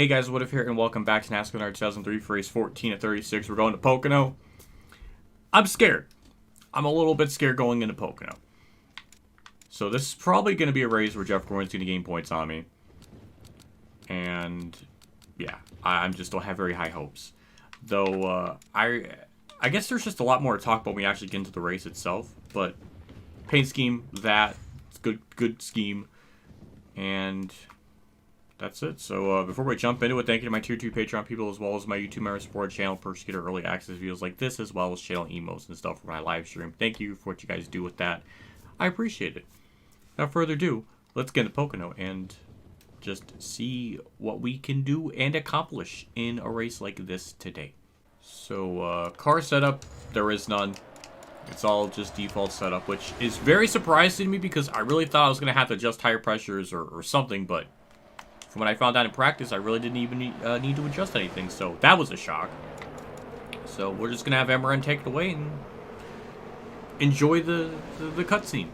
Hey guys, What If here, and welcome back to NASCAR 2003 for race 14 at 36. We're going to Pocono. I'm scared. I'm a little bit scared going into Pocono. So this is probably going to be a race where Jeff Gordon's going to gain points on me. And yeah, I just don't have very high hopes. Though I guess there's just a lot more to talk about when we actually get into the race itself. But paint scheme, it's good scheme. And that's it. So before we jump into it, thank you to my Tier 2 Patreon people, as well as my YouTube member support channel. Perks get early access videos like this, as well as channel emos and stuff for my live stream. Thank you for what you guys do with that. I appreciate it. Without further ado, let's get into Pocono and just see what we can do and accomplish in a race like this today. So car setup, there is none. It's all just default setup, which is very surprising to me because I really thought I was going to have to adjust tire pressures or something, but from what I found out in practice, I really didn't even need to adjust anything, so that was a shock. So we're just going to have MRN take it away and enjoy the cutscene.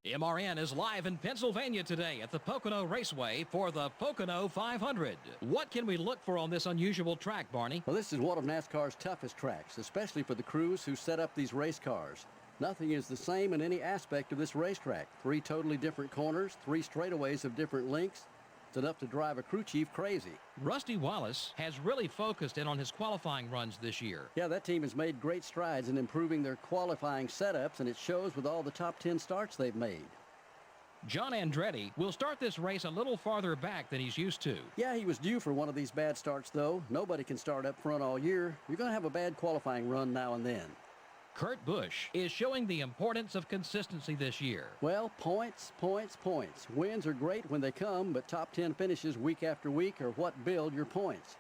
MRN is live in Pennsylvania today at the Pocono Raceway for the Pocono 500. What can we look for on this unusual track, Barney? Well, this is one of NASCAR's toughest tracks, especially for the crews who set up these race cars. Nothing is the same in any aspect of this racetrack. 3 totally different corners, 3 straightaways of different lengths. It's enough to drive a crew chief crazy. Rusty Wallace has really focused in on his qualifying runs this year. Yeah, that team has made great strides in improving their qualifying setups, and it shows with all the top 10 starts they've made. John Andretti will start this race a little farther back than he's used to. Yeah, he was due for one of these bad starts, though. Nobody can start up front all year. You're going to have a bad qualifying run now and then. Kurt Busch is showing the importance of consistency this year. Well, points, points, points. Wins are great when they come, but top 10 finishes week after week are what build your points.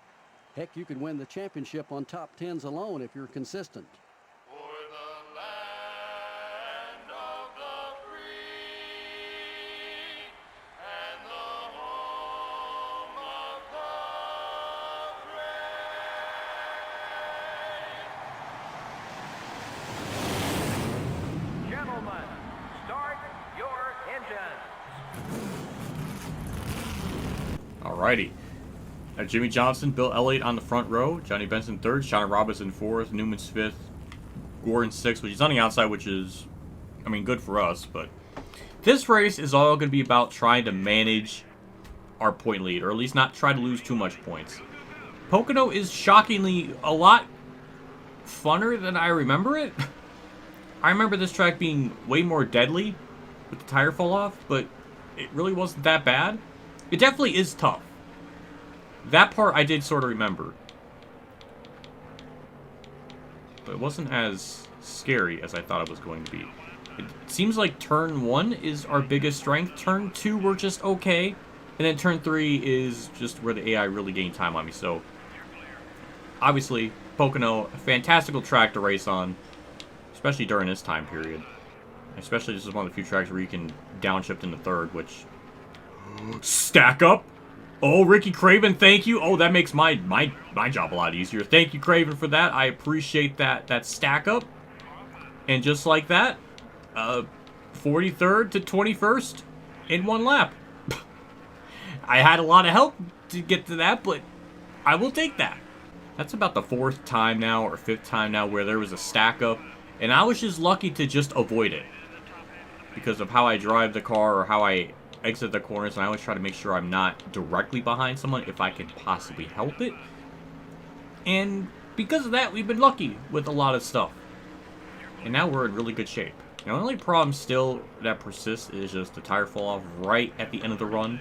Heck, you can win the championship on top 10s alone if you're consistent. For the land of the free and the home of the brave. Gentlemen, start your engines. Alrighty. Jimmy Johnson, Bill Elliott on the front row, Johnny Benson third, Shawn Robinson fourth, Newman's fifth, Gordon sixth, which is on the outside, which is, I mean, good for us, but this race is all going to be about trying to manage our point lead, or at least not try to lose too much points. Pocono is shockingly a lot funner than I remember it. I remember this track being way more deadly with the tire fall off, but it really wasn't that bad. It definitely is tough. That part I did sort of remember. But it wasn't as scary as I thought it was going to be. It seems like turn 1 is our biggest strength. Turn 2 we're just okay. And then turn 3 is just where the AI really gained time on me. So, obviously, Pocono, a fantastical track to race on. Especially during this time period. Especially this is one of the few tracks where you can downshift into third, which... Stack up! Oh, Ricky Craven, thank you. Oh, that makes my job a lot easier. Thank you, Craven, for that. I appreciate that stack up. And just like that, 43rd to 21st in 1 lap. I had a lot of help to get to that, but I will take that. That's about the 4th time now, or 5th time now, where there was a stack up. And I was just lucky to just avoid it. Because of how I drive the car, or how I exit the corners, and I always try to make sure I'm not directly behind someone if I can possibly help it. And because of that, we've been lucky with a lot of stuff. And now we're in really good shape. The only problem still that persists is just the tire fall off right at the end of the run.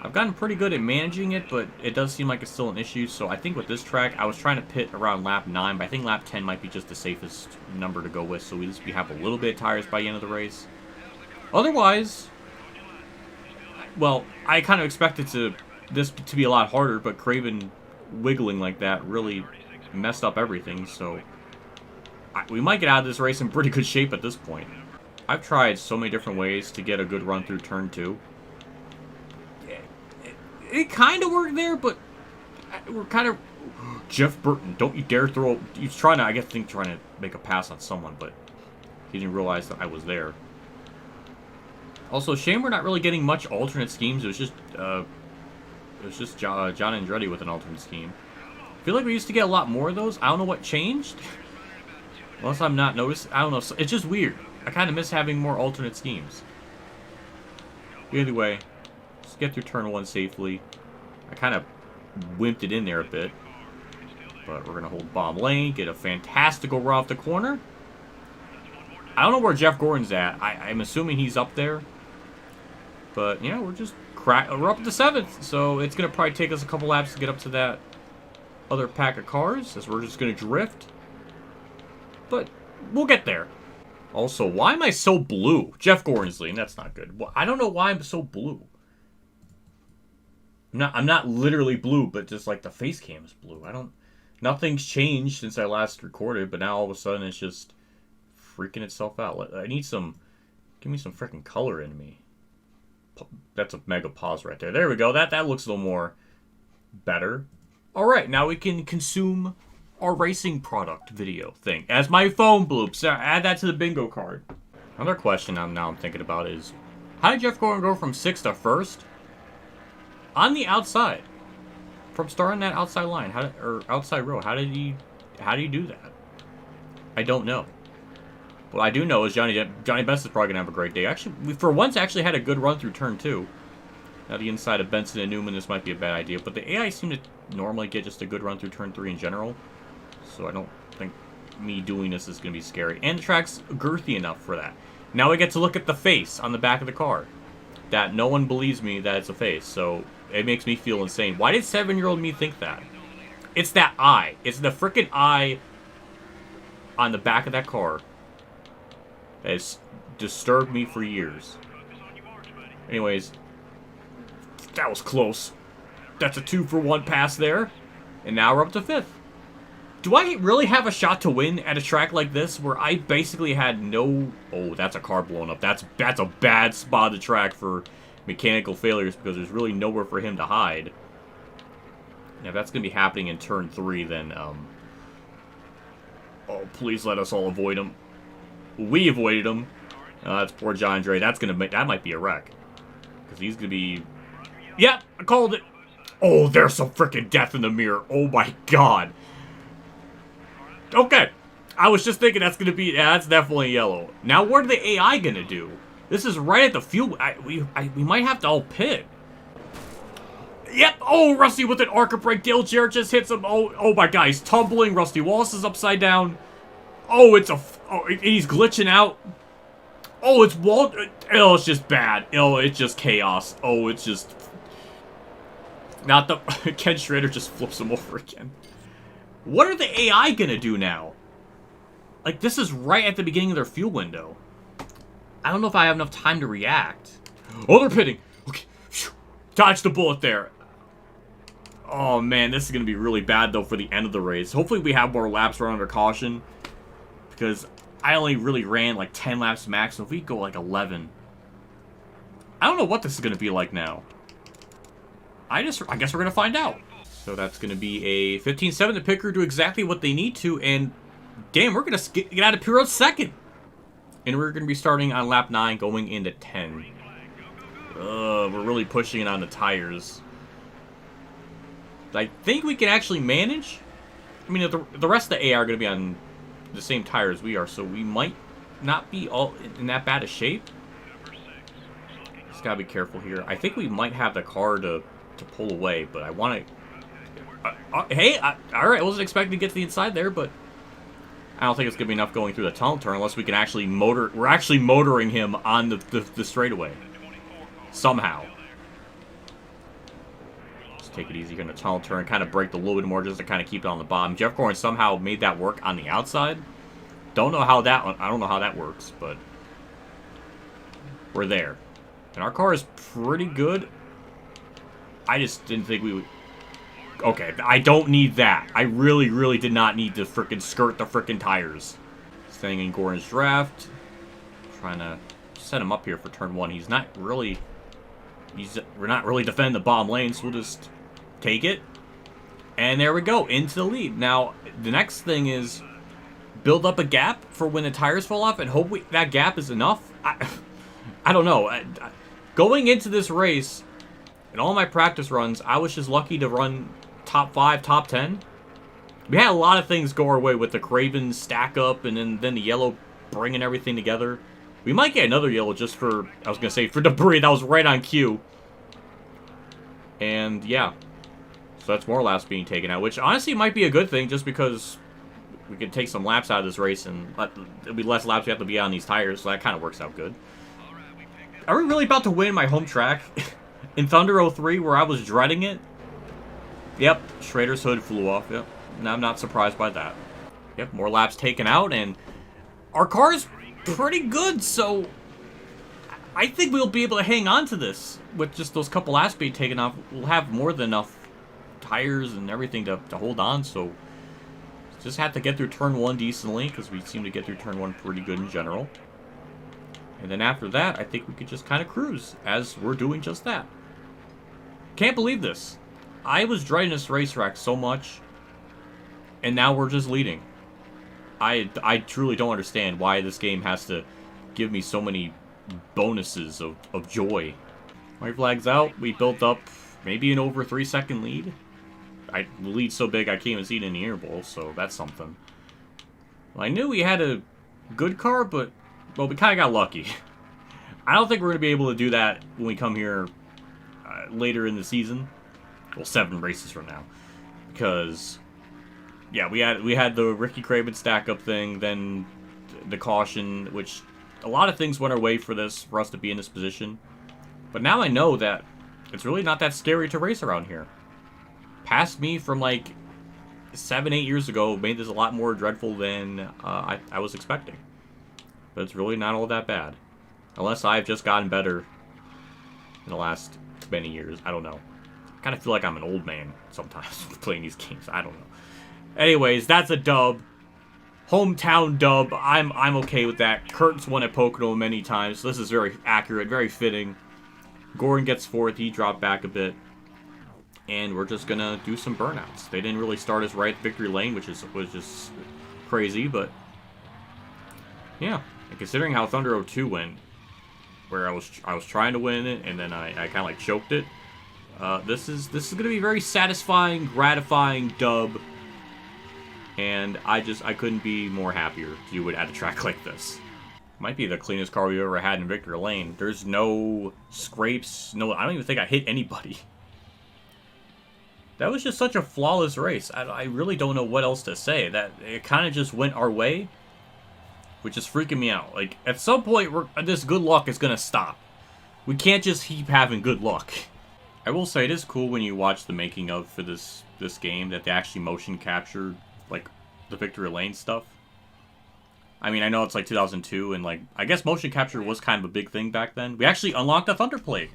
I've gotten pretty good at managing it, but it does seem like it's still an issue. So I think with this track, I was trying to pit around lap 9, but I think lap 10 might be just the safest number to go with. So at least we have a little bit of tires by the end of the race. Otherwise... Well, I kind of expected this to be a lot harder, but Craven wiggling like that really messed up everything, so we might get out of this race in pretty good shape at this point. I've tried so many different ways to get a good run through turn 2. It kind of worked there, but we're kind of... Jeff Burton, don't you dare throw... He's trying to, I guess, trying to make a pass on someone, but he didn't realize that I was there. Also, shame we're not really getting much alternate schemes. It was just It was just John Andretti with an alternate scheme. I feel like we used to get a lot more of those. I don't know what changed. Unless I'm not noticing. I don't know. It's just weird. I kind of miss having more alternate schemes. Either way, let's get through turn 1 safely. I kind of wimped it in there a bit. But we're going to hold bomb lane, get a fantastical run off the corner. I don't know where Jeff Gordon's at. I'm assuming he's up there. But, you know, we're up to 7th. So it's going to probably take us a couple laps to get up to that other pack of cars, as we're just going to drift. But we'll get there. Also, why am I so blue? Jeff Gordon's leading. That's not good. Well, I don't know why I'm so blue. I'm not literally blue, but just like the face cam is blue. Nothing's changed since I last recorded, but now all of a sudden it's just freaking itself out. I need give me some freaking color in me. That's a mega pause right there. There we go. That looks a little more better. All right, now we can consume our racing product video thing as my phone bloops. Add that to the bingo card. Another question I'm thinking about is, how did Jeff Gordon go from 6th to 1st on the outside? From starting that outside line, or outside row, how did he do that? I don't know. What I do know is Johnny Benson is probably gonna have a great day. Actually, we for once actually had a good run through turn 2. Now the inside of Benson and Newman, this might be a bad idea, but the AI seem to normally get just a good run through turn 3 in general. So I don't think me doing this is gonna be scary. And the track's girthy enough for that. Now we get to look at the face on the back of the car. That no one believes me that it's a face, so it makes me feel insane. Why did 7-year-old me think that? It's that eye. It's the freaking eye on the back of that car that has disturbed me for years. Anyways, that was close. That's a 2-for-1 pass there. And now we're up to 5th. Do I really have a shot to win at a track like this where I basically had no... Oh, that's a car blowing up. That's a bad spot of the track for mechanical failures because there's really nowhere for him to hide. And if that's going to be happening in turn 3, then... Oh, please let us all avoid him. We avoided him. That's poor John Andre. That might be a wreck. Because he's going to be... Yep, I called it. Oh, there's some freaking death in the mirror. Oh my god. Okay. I was just thinking that's going to be... Yeah, that's definitely yellow. Now, what are the AI going to do? This is right at the fuel... We might have to all pit. Yep. Oh, Rusty with an arc brake. Dale Jarrett just hits him. Oh my god. He's tumbling. Rusty Wallace is upside down. Oh, he's glitching out. Oh, it's Walt. Oh, it's just bad. Oh, it's just chaos. Oh, it's just... Not the... Ken Schrader just flips him over again. What are the AI gonna do now? Like, this is right at the beginning of their fuel window. I don't know if I have enough time to react. Oh, they're pitting. Okay. Dodge the bullet there. Oh, man, this is gonna be really bad, though, for the end of the race. Hopefully we have more laps run under caution. Because I only really ran, like, 10 laps max. So if we go, like, 11... I don't know what this is gonna be like now. I guess we're gonna find out. So that's gonna be a 15-7 to pit crew do exactly what they need to, and damn, we're gonna get out of pit road 2nd. And we're gonna be starting on lap 9, going into 10. We're really pushing it on the tires. I think we can actually manage. I mean, the rest of the AI are gonna be on the same tire as we are, so we might not be all in that bad a shape. Just gotta be careful here. I think we might have the car to pull away, but I want to... hey, alright, I wasn't expecting to get to the inside there, but I don't think it's going to be enough going through the tunnel turn unless we can actually motor... We're actually motoring him on the straightaway. Somehow. Just take it easy here in the tunnel turn, kind of brake a little bit more just to kind of keep it on the bottom. Jeff Gordon somehow made that work on the outside. Don't know how that... I don't know how that works, but we're there. And our car is pretty good. I just didn't think we would... Okay, I don't need that. I really, really did not need to frickin' skirt the frickin' tires. Staying in Gordon's draft. Trying to set him up here for turn 1. He's not really... We're not really defending the bottom lane, so we'll just take it. And there we go, into the lead. Now, the next thing is build up a gap for when the tires fall off and hope that gap is enough. I don't know. Going into this race... In all my practice runs, I was just lucky to run top 5, top 10. We had a lot of things go our way with the Craven stack up and then the yellow bringing everything together. We might get another yellow just for, I was going to say, for debris. That was right on cue. And yeah. So that's more laps being taken out, which honestly might be a good thing just because we could take some laps out of this race and it'll be less laps we have to be on these tires, so that kind of works out good. Are we really about to win my home track? In Thunder 03, where I was dreading it? Yep, Schrader's hood flew off, yep. No, I'm not surprised by that. Yep, more laps taken out, and our car's pretty good, so I think we'll be able to hang on to this. With just those couple laps being taken off, we'll have more than enough tires and everything to hold on, so just have to get through turn 1 decently, because we seem to get through turn 1 pretty good in general. And then after that, I think we could just kind of cruise, as we're doing just that. Can't believe this. I was dreading this racetrack so much, and now we're just leading. I truly don't understand why this game has to give me so many bonuses of joy. White flag's out. We built up maybe an over 3-second lead. The lead's so big I can't even see it in the air bowl, so that's something. Well, I knew we had a good car, but, well, we kind of got lucky. I don't think we're going to be able to do that when we come here later in the season. Well, 7 races from now. Because, yeah, we had the Ricky Craven stack-up thing, then the caution, which a lot of things went our way for us to be in this position. But now I know that it's really not that scary to race around here. Past me from like 7-8 years ago made this a lot more dreadful than I was expecting. But it's really not all that bad. Unless I've just gotten better in the last many years. I don't know. I kind of feel like I'm an old man sometimes playing these games. I don't know. Anyways, that's a dub. Hometown dub. I'm okay with that. Kurt's won at Pocono many times. So this is very accurate, very fitting. Gordon gets 4th. He dropped back a bit. And we're just going to do some burnouts. They didn't really start us right at victory lane, which was just crazy, but yeah. And considering how Thunder 02 went, where I was trying to win it, and then I kind of like choked it, this is going to be very satisfying, gratifying dub, and I couldn't be more happier to do it at a track like this. Might be the cleanest car we've ever had in victory lane. There's no scrapes, I don't even think I hit anybody. That was just such a flawless race. I really don't know what else to say. That it kind of just went our way, which is freaking me out. Like, at some point, this good luck is going to stop. We can't just keep having good luck. I will say, it is cool when you watch the making of for this game that they actually motion captured, like, the victory lane stuff. I mean, I know it's like 2002, and like, I guess motion capture was kind of a big thing back then. We actually unlocked a Thunder plate.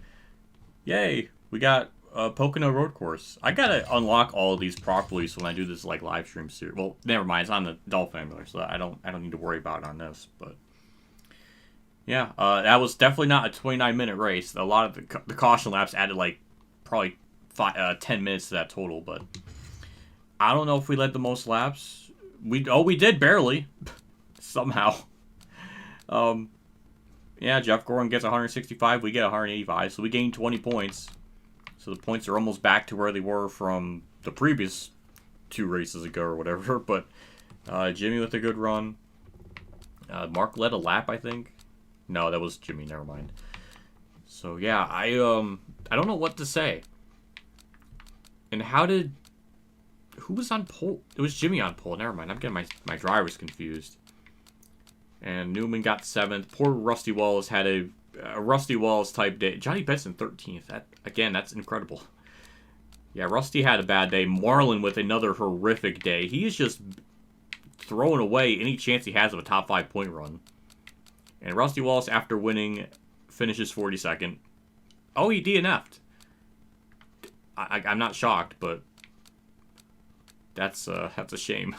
Yay. We got Pocono road course. I gotta unlock all of these properly so when I do this like live stream series. Well, never mind. It's on the Dolphin emulator, so I don't need to worry about it on this. But yeah, that was definitely not a 29-minute race. A lot of the caution laps added like probably 10 minutes to that total. But I don't know if we led the most laps. We did barely somehow. Yeah, Jeff Gordon gets 165. We get 185, so we gained 20 points. So the points are almost back to where they were from the previous 2 races ago or whatever. But Jimmy with a good run. Mark led a lap, I think. No, that was Jimmy. Never mind. So yeah, I don't know what to say. And who was on pole? It was Jimmy on pole. Never mind. I'm getting my drivers confused. And Newman got 7th. Poor Rusty Wallace had a Rusty Wallace type day. Johnny Benson 13th. That's incredible. Yeah, Rusty had a bad day. Marlon with another horrific day. He is just throwing away any chance he has of a top 5 point run. And Rusty Wallace, after winning, finishes 42nd. Oh, he DNF'd. I'm not shocked, but that's a shame.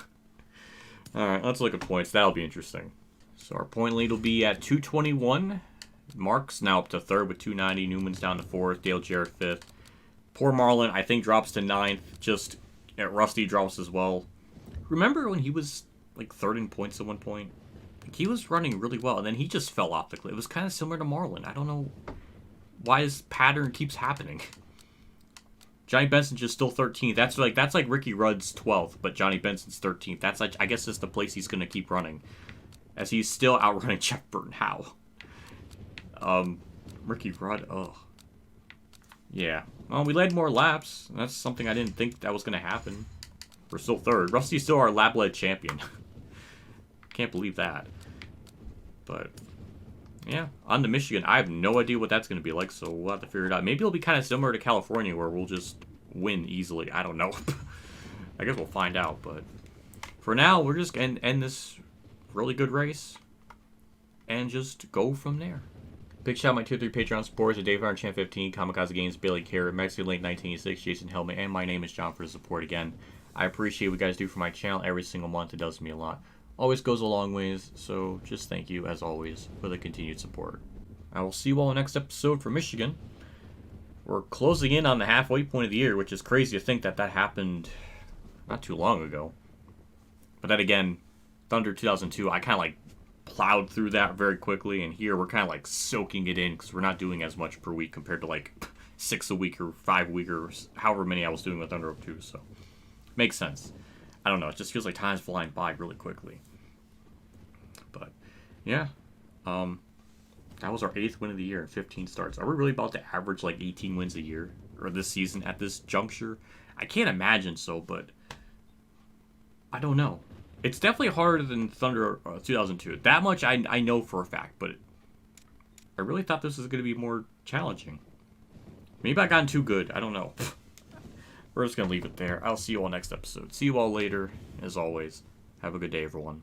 All right, let's look at points. That'll be interesting. So our point lead will be at 221. Mark's now up to 3rd with 290. Newman's down to 4th. Dale Jarrett 5th. Poor Marlon, I think, drops to 9th. Just Rusty drops as well. Remember when he was like 3rd in points at one point? Like, he was running really well, and then he just fell off the cliff. It was kind of similar to Marlon. I don't know why this pattern keeps happening. Johnny Benson's just still 13th. That's like Ricky Rudd's 12th, but Johnny Benson's 13th. That's like, I guess, it's the place he's gonna keep running, as he's still outrunning Jeff Burton. How? Ricky Rudd. Oh, yeah. Well, we led more laps. That's something I didn't think that was gonna happen. We're still third. Rusty's still our lap-led champion. Can't believe that. But yeah, on to Michigan. I have no idea what that's going to be like, so we'll have to figure it out. Maybe it'll be kind of similar to California, where we'll just win easily. I don't know. I guess we'll find out. But for now, we're just going to end this really good race and just go from there. Big shout out my tier 3 Patreon supporters: Dave Iron Champ 15, Kamikazegames, Bailey Carrot, Mexican Link 1986, Jason Hellman, and my name is John for the support again. I appreciate what you guys do for my channel every single month. It does me a lot. Always goes a long ways, so just thank you, as always, for the continued support. I will see you all in the next episode for Michigan. We're closing in on the halfway point of the year, which is crazy to think that that happened not too long ago. But then again, Thunder 2002, I kind of like plowed through that very quickly, and here we're kind of like soaking it in because we're not doing as much per week compared to like 6 a week or 5 a week or however many I was doing with Thunder 02, so makes sense. I don't know, it just feels like time's flying by really quickly. But, yeah. That was our 8th win of the year and 15 starts. Are we really about to average like 18 wins a year? Or this season at this juncture? I can't imagine so, but I don't know. It's definitely harder than Thunder 2002. That much I know for a fact, but I really thought this was going to be more challenging. Maybe I gotten too good. I don't know. We're just going to leave it there. I'll see you all next episode. See you all later. As always, have a good day, everyone.